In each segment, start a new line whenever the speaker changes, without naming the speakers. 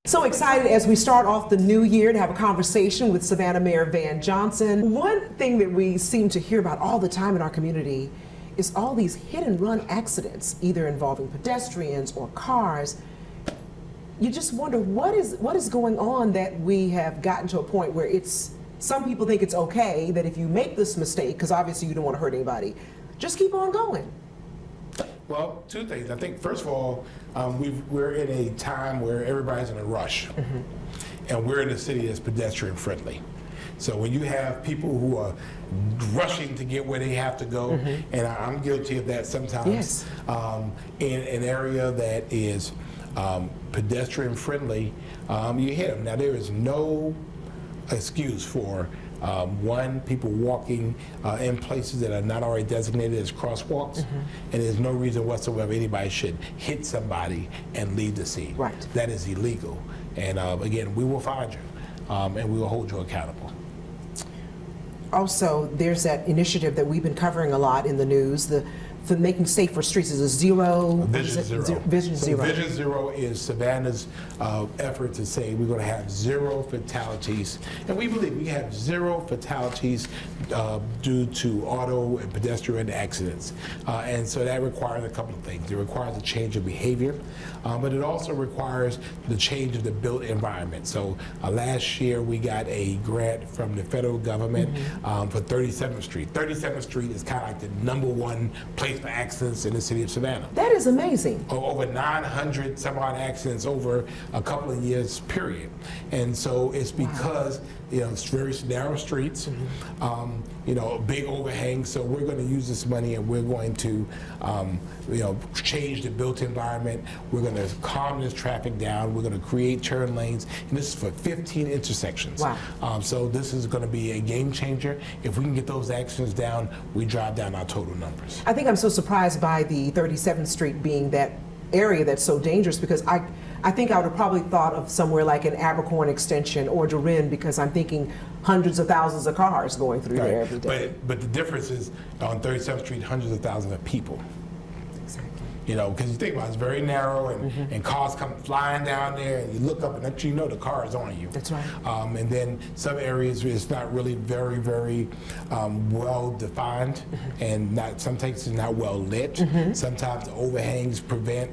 So excited as we start off the new year to have a conversation with Savannah Mayor Van Johnson. One thing that we seem to hear about all the time in our community is all these hit and run accidents, either involving pedestrians or cars. You just wonder what is going on that we have gotten to a point where some people think it's okay that if you make this mistake, because obviously you don't want to hurt anybody, just keep on going.
Well, two things. I think, first of all, we're in a time where everybody's in a rush, and we're in a city that's pedestrian friendly. So when you have people who are rushing to get where they have to go, and I'm guilty of that sometimes,
Yes.
In an area that is pedestrian friendly, you hit them. Now, there is no excuse for people walking in places that are not already designated as crosswalks, and there's no reason whatsoever anybody should hit somebody and leave the scene.
Right.
That is illegal, and again, we will find you, and we will hold you accountable.
Also, there's that initiative that we've been covering a lot in the news, for making safer streets. Is a
Vision Zero.
Vision
So
Zero.
Vision Zero is Savannah's effort to say we're going to have zero fatalities, and we believe we have zero fatalities due to auto and pedestrian accidents. And so that requires a couple of things. It requires a change of behavior, but it also requires the change of the built environment. So last year we got a grant from the federal government for 37th Street. 37th Street is kind of like the #1 place for accidents in the city of Savannah.
That is amazing.
Over 900 some odd accidents over a couple of years period. And so it's because it's very narrow streets, big overhangs. So we're going to use this money and we're going to change the built environment. We're going to calm this traffic down. We're going to create turn lanes, and this is for 15 intersections.
Wow.
So this is going to be a game changer. If we can get those accidents down, we drive down our total numbers.
I think I'm so surprised by the 37th Street being that area that's so dangerous, because I think I would have probably thought of somewhere like an Abercorn Extension or Durin, because I'm thinking hundreds of thousands of cars going through there every day.
But the difference is on 37th Street, hundreds of thousands of people.
Exactly.
Because you think about it, it's very narrow, and cars come flying down there, and you look up, and next thing you know, the car is on you.
That's right.
And then some areas it's not really very, very well defined, and sometimes it's not well lit. Sometimes the overhangs prevent,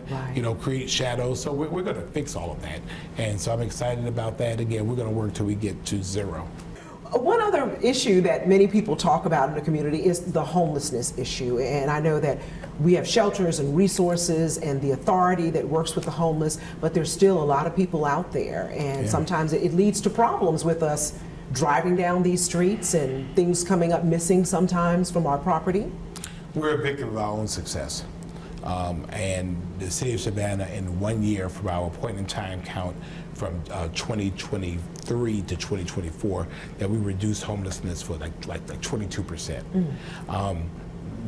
create shadows. So we're going to fix all of that, and so I'm excited about that. Again, we're going to work till we get to zero.
One other issue that many people talk about in the community is the homelessness issue. And I know that we have shelters and resources and the authority that works with the homeless, but there's still a lot of people out there. And sometimes it leads to problems with us driving down these streets and things coming up missing sometimes from our property.
We're a victim of our own success. And the City of Savannah, in 1 year from our point in time count from 2023 to 2024, that we reduced homelessness for like 22%.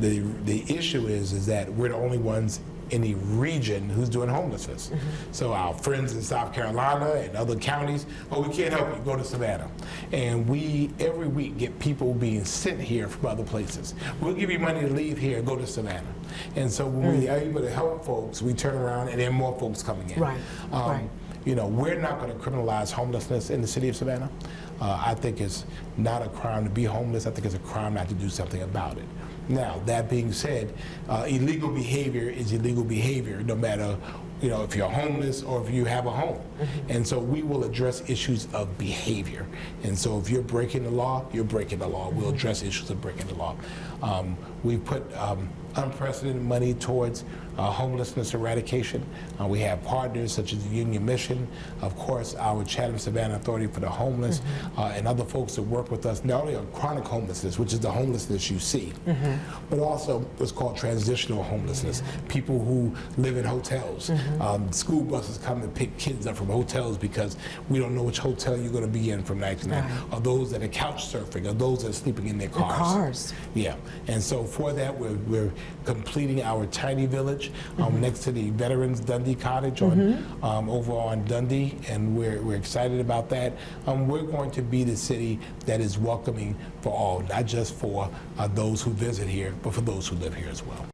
The issue is that we're the only ones in the region who's doing homelessness. So our friends in South Carolina and other counties, we can't help you, go to Savannah. And we, every week, get people being sent here from other places. We'll give you money to leave here and go to Savannah. And so when we are able to help folks, we turn around and there are more folks coming in.
Right.
We're not going to criminalize homelessness in the city of Savannah. I think it's not a crime to be homeless. I think it's a crime not to do something about it. Now, that being said, illegal behavior is illegal behavior, no matter if you're homeless or if you have a home. And so we will address issues of behavior. And so if you're breaking the law, you're breaking the law. We'll address issues of breaking the law. We've put unprecedented money towards homelessness eradication. We have partners such as the Union Mission, of course, our Chatham-Savannah Authority for the Homeless, and other folks that work with us, not only on chronic homelessness, which is the homelessness you see, but also what's called transitional homelessness, people who live in hotels. School buses come to pick kids up from hotels because we don't know which hotel you're going to be in from night to night, or those that are couch surfing, or those that are sleeping in their cars. Yeah, and so for that, we're completing our tiny village next to the Veterans Dundee Cottage over on Dundee, and we're excited about that. We're going to be the city that is welcoming for all, not just for those who visit here, but for those who live here as well.